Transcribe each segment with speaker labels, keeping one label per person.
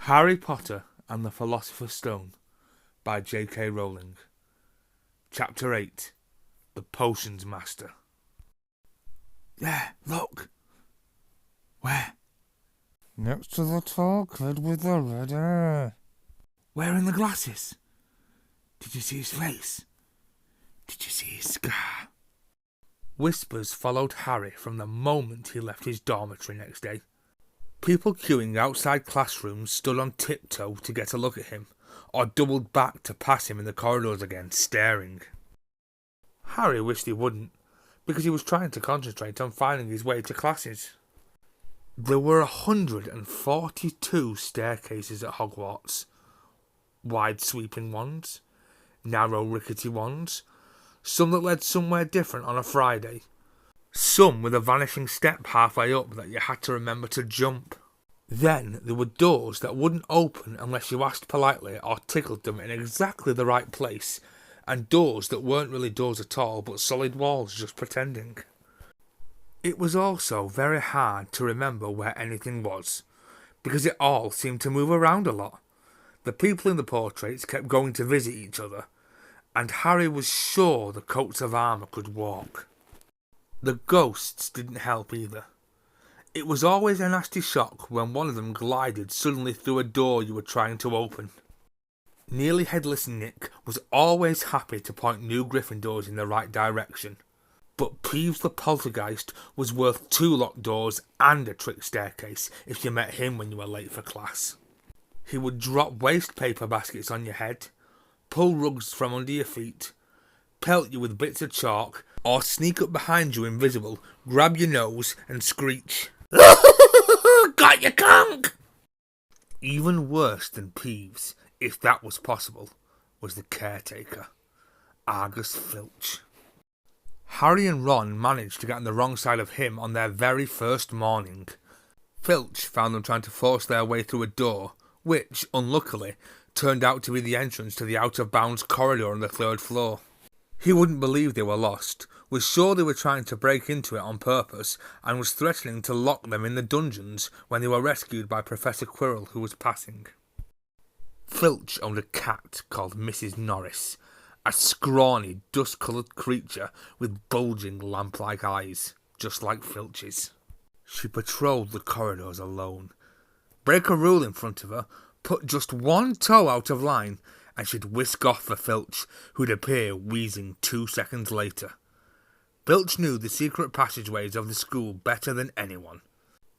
Speaker 1: Harry Potter and the Philosopher's Stone by J.K. Rowling. Chapter 8. The Potions Master.
Speaker 2: There, look. Where?
Speaker 3: Next to the tall kid with the red hair.
Speaker 2: Wearing the glasses. Did you see his face? Did you see his scar?
Speaker 1: Whispers followed Harry from the moment he left his dormitory next day. People queuing outside classrooms stood on tiptoe to get a look at him, or doubled back to pass him in the corridors again, staring. Harry wished he wouldn't, because he was trying to concentrate on finding his way to classes. There were 142 staircases at Hogwarts. Wide sweeping ones, narrow rickety ones, some that led somewhere different on a Friday, some with a vanishing step halfway up that you had to remember to jump. Then there were doors that wouldn't open unless you asked politely or tickled them in exactly the right place, and doors that weren't really doors at all but solid walls just pretending. It was also very hard to remember where anything was, because it all seemed to move around a lot. The people in the portraits kept going to visit each other, and Harry was sure the coats of armour could walk. The ghosts didn't help either. It was always a nasty shock when one of them glided suddenly through a door you were trying to open. Nearly Headless Nick was always happy to point new Gryffindors in the right direction, but Peeves the Poltergeist was worth 2 locked doors and a trick staircase if you met him when you were late for class. He would drop waste paper baskets on your head, pull rugs from under your feet, pelt you with bits of chalk, or sneak up behind you invisible, grab your nose and screech, "Got your conk!" Even worse than Peeves, if that was possible, was the caretaker, Argus Filch. Harry and Ron managed to get on the wrong side of him on their very first morning. Filch found them trying to force their way through a door, which, unluckily, turned out to be the entrance to the out-of-bounds corridor on the 3rd floor. He wouldn't believe they were lost, was sure they were trying to break into it on purpose, and was threatening to lock them in the dungeons when they were rescued by Professor Quirrell, who was passing. Filch owned a cat called Mrs. Norris, a scrawny, dust-coloured creature with bulging lamp-like eyes, just like Filch's. She patrolled the corridors alone. Break a rule in front of her, put just one toe out of line, and she'd whisk off for Filch, who'd appear wheezing 2 seconds later. Filch knew the secret passageways of the school better than anyone,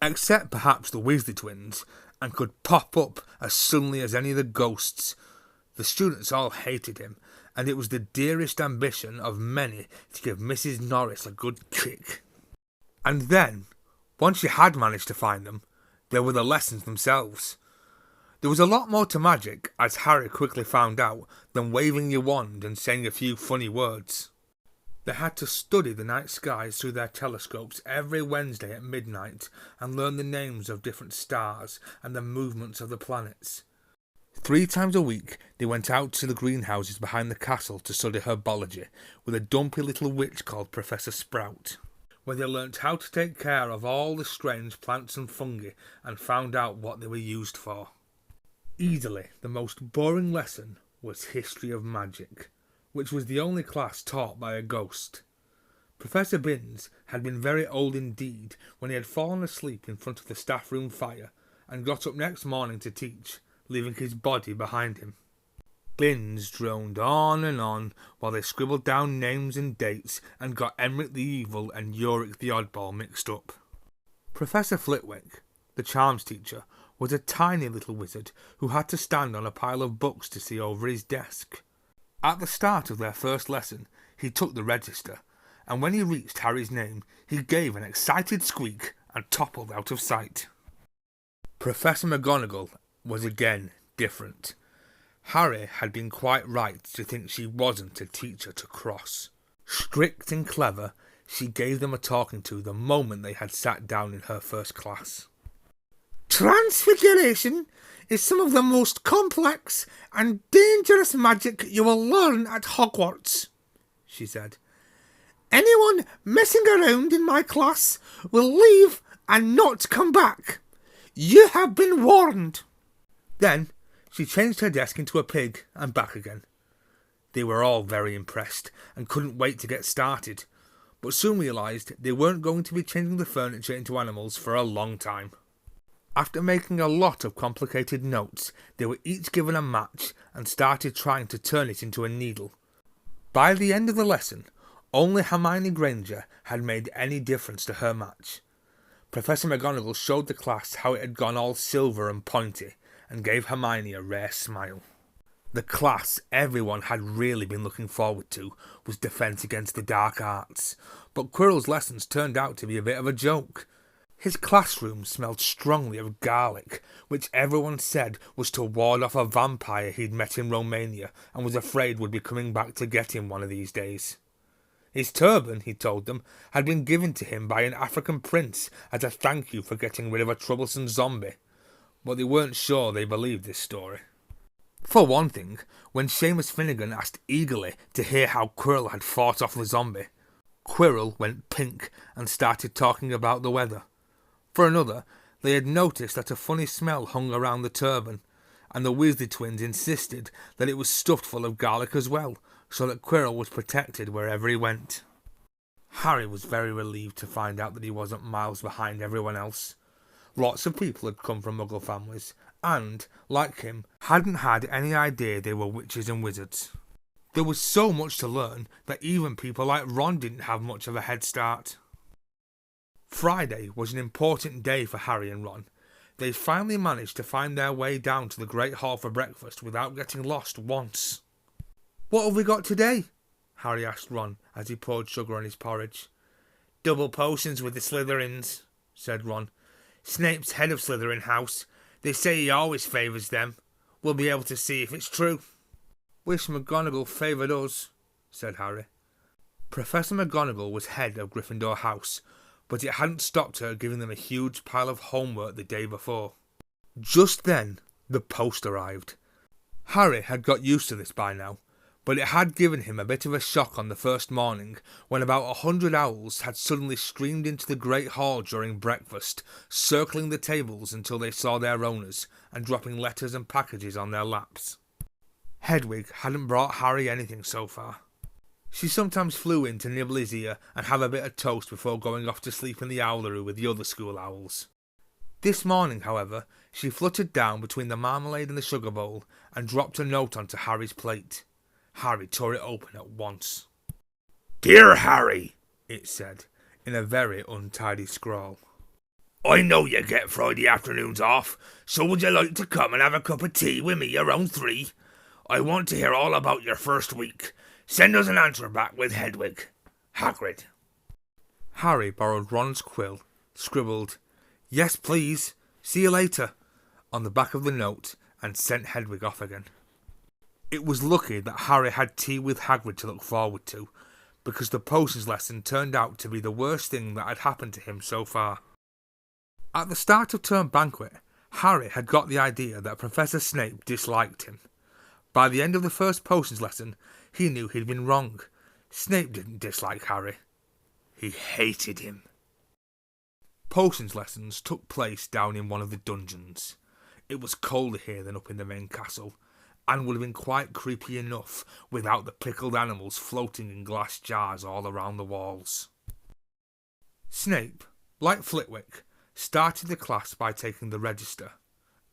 Speaker 1: except perhaps the Weasley twins, and could pop up as suddenly as any of the ghosts. The students all hated him, and it was the dearest ambition of many to give Mrs. Norris a good kick. And then, once you had managed to find them, there were the lessons themselves. There was a lot more to magic, as Harry quickly found out, than waving your wand and saying a few funny words. They had to study the night skies through their telescopes every Wednesday at midnight and learn the names of different stars and the movements of the planets. 3 times a week they went out to the greenhouses behind the castle to study herbology with a dumpy little witch called Professor Sprout, where they learnt how to take care of all the strange plants and fungi and found out what they were used for. Easily the most boring lesson was History of Magic, which was the only class taught by a ghost. Professor Binns had been very old indeed when he had fallen asleep in front of the staff room fire and got up next morning to teach, leaving his body behind him. Binns droned on and on while they scribbled down names and dates and got Emeric the Evil and Yorick the Oddball mixed up. Professor Flitwick, the charms teacher, was a tiny little wizard who had to stand on a pile of books to see over his desk. At the start of their first lesson, he took the register, and when he reached Harry's name, he gave an excited squeak and toppled out of sight. Professor McGonagall was again different. Harry had been quite right to think she wasn't a teacher to cross. Strict and clever, she gave them a talking to the moment they had sat down in her first class.
Speaker 2: Transfiguration is some of the most complex and dangerous magic you will learn at Hogwarts, she said. Anyone messing around in my class will leave and not come back. You have been warned.
Speaker 1: Then she changed her desk into a pig and back again. They were all very impressed and couldn't wait to get started, but soon realised they weren't going to be changing the furniture into animals for a long time. After making a lot of complicated notes, they were each given a match and started trying to turn it into a needle. By the end of the lesson, only Hermione Granger had made any difference to her match. Professor McGonagall showed the class how it had gone all silver and pointy, and gave Hermione a rare smile. The class everyone had really been looking forward to was Defence Against the Dark Arts, but Quirrell's lessons turned out to be a bit of a joke. His classroom smelled strongly of garlic, which everyone said was to ward off a vampire he'd met in Romania and was afraid would be coming back to get him one of these days. His turban, he told them, had been given to him by an African prince as a thank you for getting rid of a troublesome zombie, but they weren't sure they believed this story. For one thing, when Seamus Finnegan asked eagerly to hear how Quirrell had fought off the zombie, Quirrell went pink and started talking about the weather. For another, they had noticed that a funny smell hung around the turban, and the Weasley twins insisted that it was stuffed full of garlic as well, so that Quirrell was protected wherever he went. Harry was very relieved to find out that he wasn't miles behind everyone else. Lots of people had come from Muggle families, and, like him, hadn't had any idea they were witches and wizards. There was so much to learn that even people like Ron didn't have much of a head start. Friday was an important day for Harry and Ron. They finally managed to find their way down to the Great Hall for breakfast without getting lost once. "What have we got today?" Harry asked Ron as he poured sugar on his porridge. "Double potions with the Slytherins," said Ron. "Snape's head of Slytherin House. They say he always favours them. We'll be able to see if it's true." "Wish McGonagall favoured us," said Harry. Professor McGonagall was head of Gryffindor House, but it hadn't stopped her giving them a huge pile of homework the day before. Just then, the post arrived. Harry had got used to this by now, but it had given him a bit of a shock on the first morning when about 100 owls had suddenly streamed into the Great Hall during breakfast, circling the tables until they saw their owners and dropping letters and packages on their laps. Hedwig hadn't brought Harry anything so far. She sometimes flew in to nibble his ear and have a bit of toast before going off to sleep in the owlery with the other school owls. This morning, however, she fluttered down between the marmalade and the sugar bowl and dropped a note onto Harry's plate. Harry tore it open at once. "Dear Harry," it said, in a very untidy scrawl. "I know you get Friday afternoons off, so would you like to come and have a cup of tea with me around 3? I want to hear all about your first week. Send us an answer back with Hedwig. Hagrid." Harry borrowed Ron's quill, scribbled, "Yes, please, see you later," on the back of the note, and sent Hedwig off again. It was lucky that Harry had tea with Hagrid to look forward to, because the potions lesson turned out to be the worst thing that had happened to him so far. At the start of term banquet, Harry had got the idea that Professor Snape disliked him. By the end of the first potions lesson, he knew he'd been wrong. Snape didn't dislike Harry. He hated him. Potions lessons took place down in one of the dungeons. It was colder here than up in the main castle, and would have been quite creepy enough without the pickled animals floating in glass jars all around the walls. Snape, like Flitwick, started the class by taking the register,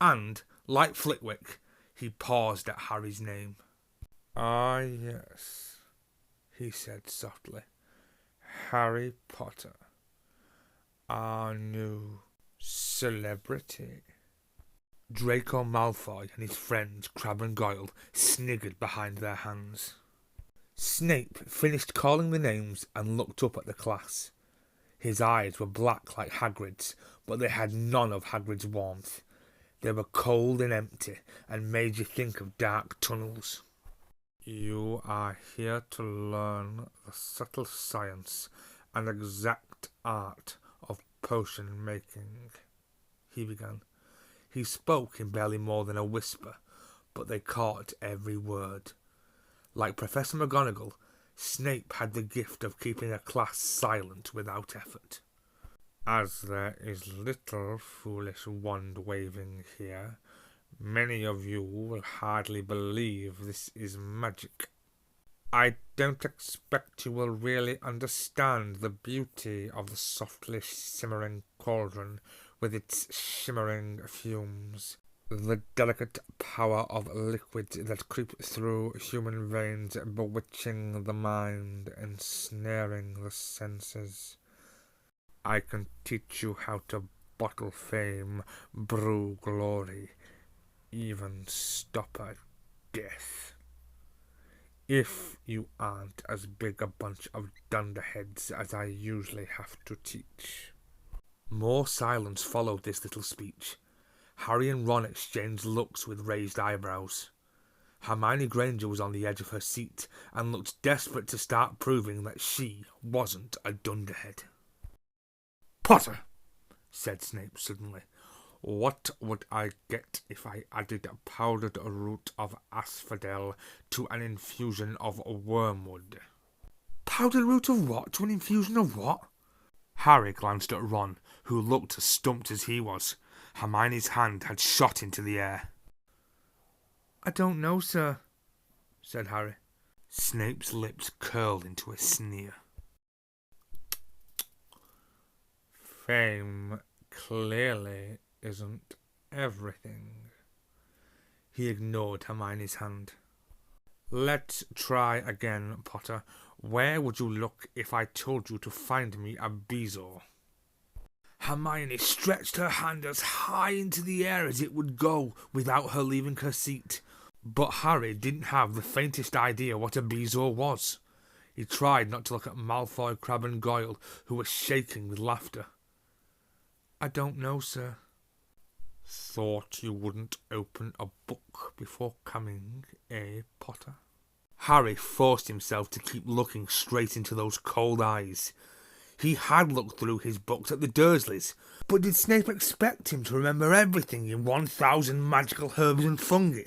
Speaker 1: and, like Flitwick, he paused at Harry's name.
Speaker 3: Ah, yes, he said softly. Harry Potter, our new celebrity.
Speaker 1: Draco Malfoy and his friends Crabbe and Goyle sniggered behind their hands. Snape finished calling the names and looked up at the class. His eyes were black like Hagrid's, but they had none of Hagrid's warmth. They were cold and empty, and made you think of dark tunnels.
Speaker 3: You are here to learn the subtle science and exact art of potion making,
Speaker 1: he began. He spoke in barely more than a whisper, but they caught every word. Like Professor McGonagall, Snape had the gift of keeping a class silent without effort.
Speaker 3: As there is little foolish wand-waving here, Many of you will hardly believe this is magic. I don't expect you will really understand the beauty of the softly simmering cauldron with its shimmering fumes, the delicate power of liquid that creeps through human veins, bewitching the mind, ensnaring the senses. I can teach you how to bottle fame, brew glory, even stop a death. If you aren't as big a bunch of dunderheads as I usually have to teach.
Speaker 1: More silence followed this little speech. Harry and Ron exchanged looks with raised eyebrows. Hermione Granger was on the edge of her seat and looked desperate to start proving that she wasn't a dunderhead.
Speaker 3: Potter, said Snape suddenly, what would I get if I added a powdered root of asphodel to an infusion of wormwood?
Speaker 1: Powdered root of what to an infusion of what? Harry glanced at Ron, who looked as stumped as he was. Hermione's hand had shot into the air. I don't know, sir, said Harry. Snape's lips curled into a sneer.
Speaker 3: Fame clearly isn't everything.
Speaker 1: He ignored Hermione's hand.
Speaker 3: Let's try again, Potter. Where would you look if I told you to find me a bezoar?
Speaker 1: Hermione stretched her hand as high into the air as it would go without her leaving her seat. But Harry didn't have the faintest idea what a bezoar was. He tried not to look at Malfoy, Crabbe and Goyle, who were shaking with laughter. I don't know, sir.
Speaker 3: Thought you wouldn't open a book before coming, eh, Potter?
Speaker 1: Harry forced himself to keep looking straight into those cold eyes. He had looked through his books at the Dursleys, but did Snape expect him to remember everything in 1,000 magical herbs and fungi?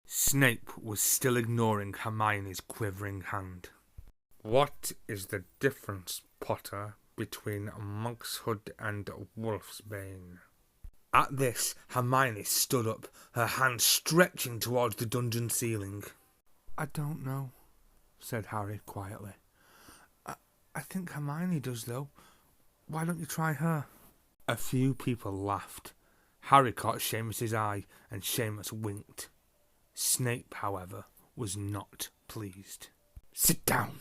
Speaker 1: Snape was still ignoring Hermione's quivering hand.
Speaker 3: What is the difference, Potter, between Monkshood and Wolfsbane?
Speaker 1: At this, Hermione stood up, her hand stretching towards the dungeon ceiling. I don't know, said Harry quietly. I think Hermione does, though. Why don't you try her? A few people laughed. Harry caught Seamus's eye, and Seamus winked. Snape, however, was not pleased. Sit down,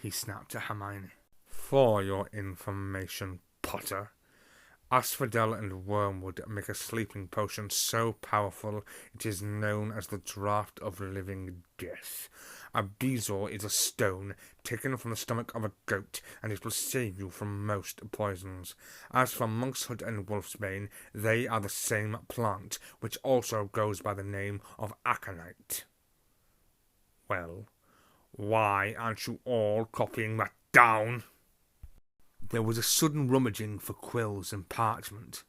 Speaker 1: he snapped at Hermione.
Speaker 3: For your information, Potter, asphodel and wormwood make a sleeping potion so powerful it is known as the draught of living death. A bezoar is a stone taken from the stomach of a goat, and it will save you from most poisons. As for monkshood and wolfsbane, they are the same plant, which also goes by the name of aconite. Well, why aren't you all copying that down?
Speaker 1: There was a sudden rummaging for quills and parchment.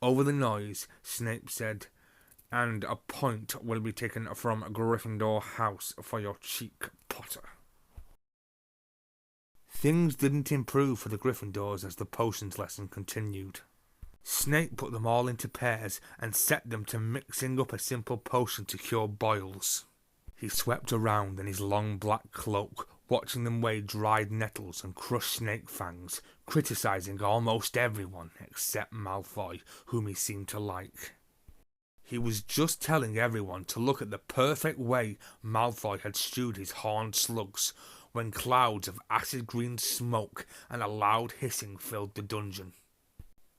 Speaker 1: Over the noise, Snape said, and a point will be taken from Gryffindor House for your cheek, Potter. Things didn't improve for the Gryffindors as the potions lesson continued. Snape put them all into pairs and set them to mixing up a simple potion to cure boils. He swept around in his long black cloak, watching them weigh dried nettles and crushed snake fangs, criticising almost everyone except Malfoy, whom he seemed to like. He was just telling everyone to look at the perfect way Malfoy had stewed his horned slugs, when clouds of acid-green smoke and a loud hissing filled the dungeon.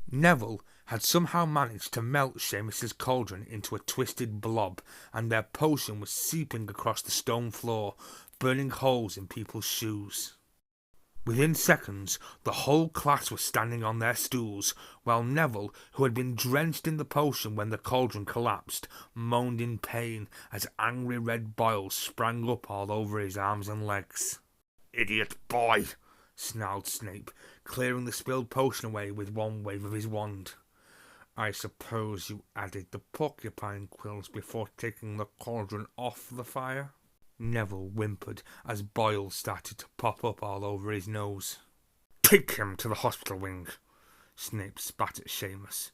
Speaker 1: Neville had somehow managed to melt Seamus's cauldron into a twisted blob, and their potion was seeping across the stone floor, burning holes in people's shoes. Within seconds, the whole class was standing on their stools, while Neville, who had been drenched in the potion when the cauldron collapsed, moaned in pain as angry red boils sprang up all over his arms and legs. "Idiot boy!" snarled Snape, clearing the spilled potion away with one wave of his wand. "I suppose you added the porcupine quills before taking the cauldron off the fire?" Neville whimpered as boils started to pop up all over his nose. "Take him to the hospital wing," Snape spat at Seamus.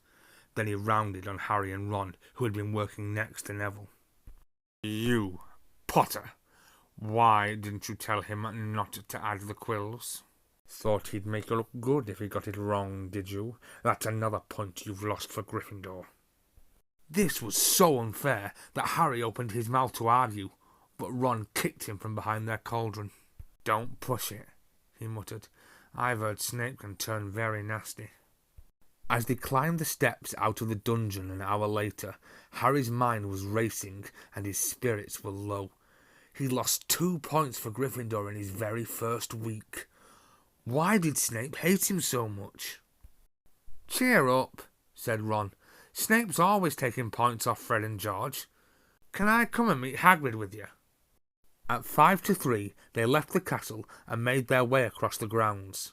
Speaker 1: Then he rounded on Harry and Ron, who had been working next to Neville. "You, Potter, why didn't you tell him not to add the quills? Thought he'd make you look good if he got it wrong, did you? That's another point you've lost for Gryffindor." This was so unfair that Harry opened his mouth to argue, but Ron kicked him from behind their cauldron. "Don't push it," he muttered. "I've heard Snape can turn very nasty." As they climbed the steps out of the dungeon an hour later, Harry's mind was racing and his spirits were low. He'd lost 2 points for Gryffindor in his very first week. Why did Snape hate him so much? "Cheer up," said Ron. "Snape's always taking points off Fred and George. Can I come and meet Hagrid with you?" At 5 to 3, they left the castle and made their way across the grounds.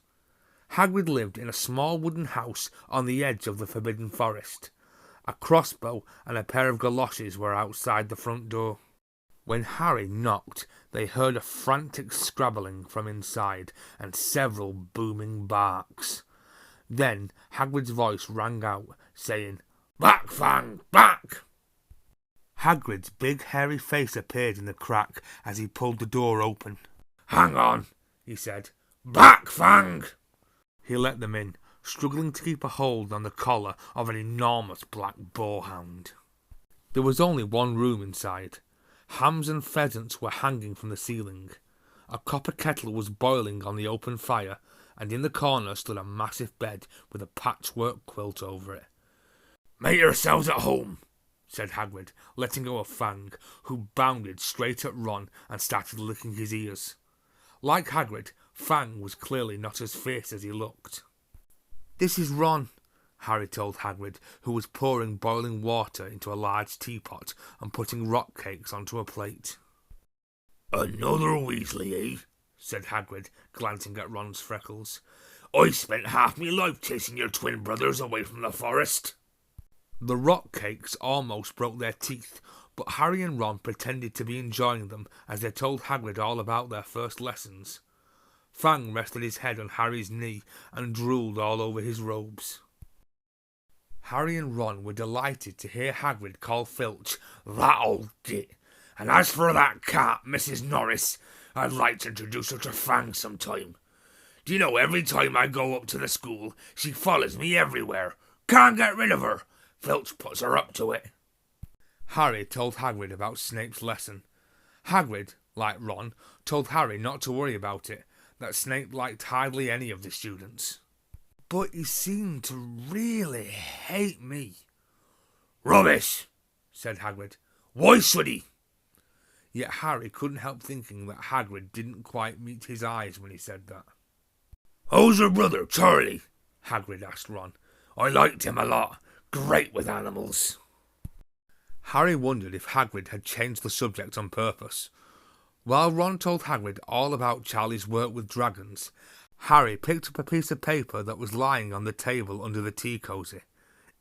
Speaker 1: Hagrid lived in a small wooden house on the edge of the Forbidden Forest. A crossbow and a pair of galoshes were outside the front door. When Harry knocked, they heard a frantic scrabbling from inside and several booming barks. Then Hagrid's voice rang out, saying, "Back, Fang, back!" Hagrid's big hairy face appeared in the crack as he pulled the door open. "Hang on," he said. "Back, Fang!" He let them in, struggling to keep a hold on the collar of an enormous black boarhound. There was only one room inside. Hams and pheasants were hanging from the ceiling. A copper kettle was boiling on the open fire, and in the corner stood a massive bed with a patchwork quilt over it. "Make yourselves at home," said Hagrid, letting go of Fang, who bounded straight at Ron and started licking his ears. Like Hagrid, Fang was clearly not as fierce as he looked. "This is Ron," Harry told Hagrid, who was pouring boiling water into a large teapot and putting rock cakes onto a plate. "Another Weasley, eh?" said Hagrid, glancing at Ron's freckles. "I spent half my life chasing your twin brothers away from the forest." The rock cakes almost broke their teeth, but Harry and Ron pretended to be enjoying them as they told Hagrid all about their first lessons. Fang rested his head on Harry's knee and drooled all over his robes. Harry and Ron were delighted to hear Hagrid call Filch "that old git, and as for that cat, Mrs. Norris, I'd like to introduce her to Fang sometime. Do you know, every time I go up to the school, she follows me everywhere. Can't get rid of her. Filch puts her up to it." Harry told Hagrid about Snape's lesson. Hagrid, like Ron, told Harry not to worry about it, that Snape liked hardly any of the students. "But he seemed to really hate me." "Rubbish," said Hagrid. "Why should he?" Yet Harry couldn't help thinking that Hagrid didn't quite meet his eyes when he said that. "How's your brother, Charlie?" Hagrid asked Ron. "I liked him a lot. Great with animals." Harry wondered if Hagrid had changed the subject on purpose. While Ron told Hagrid all about Charlie's work with dragons, Harry picked up a piece of paper that was lying on the table under the tea cosy.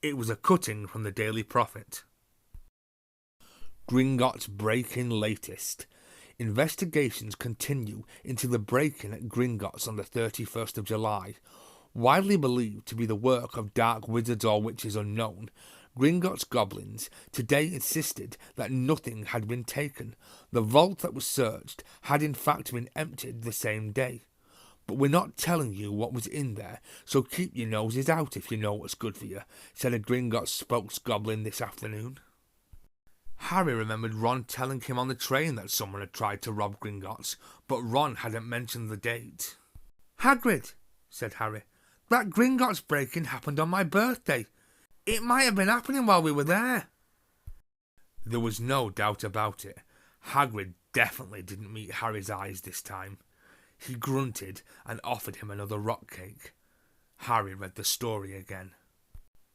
Speaker 1: It was a cutting from the Daily Prophet. Gringotts break-in latest. Investigations continue into the break-in at Gringotts on the 31st of July. Widely believed to be the work of dark wizards or witches unknown, Gringotts goblins today insisted that nothing had been taken. The vault that was searched had in fact been emptied the same day. "But we're not telling you what was in there, so keep your noses out if you know what's good for you," said a Gringotts spokesgoblin this afternoon. Harry remembered Ron telling him on the train that someone had tried to rob Gringotts, but Ron hadn't mentioned the date. "Hagrid," said Harry, "that Gringotts break-in happened on my birthday. It might have been happening while we were there." There was no doubt about it. Hagrid definitely didn't meet Harry's eyes this time. He grunted and offered him another rock cake. Harry read the story again.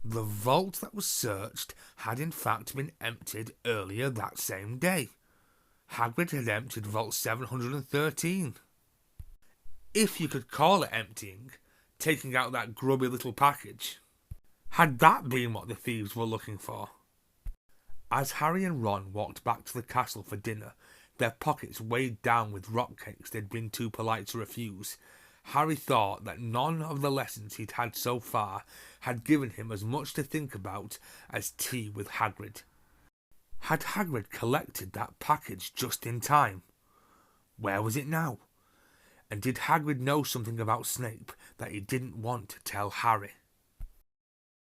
Speaker 1: The vault that was searched had in fact been emptied earlier that same day. Hagrid had emptied Vault 713. If you could call it emptying, taking out that grubby little package. Had that been what the thieves were looking for? As Harry and Ron walked back to the castle for dinner, their pockets weighed down with rock cakes they'd been too polite to refuse, Harry thought that none of the lessons he'd had so far had given him as much to think about as tea with Hagrid. Had Hagrid collected that package just in time? Where was it now? And did Hagrid know something about Snape that he didn't want to tell Harry?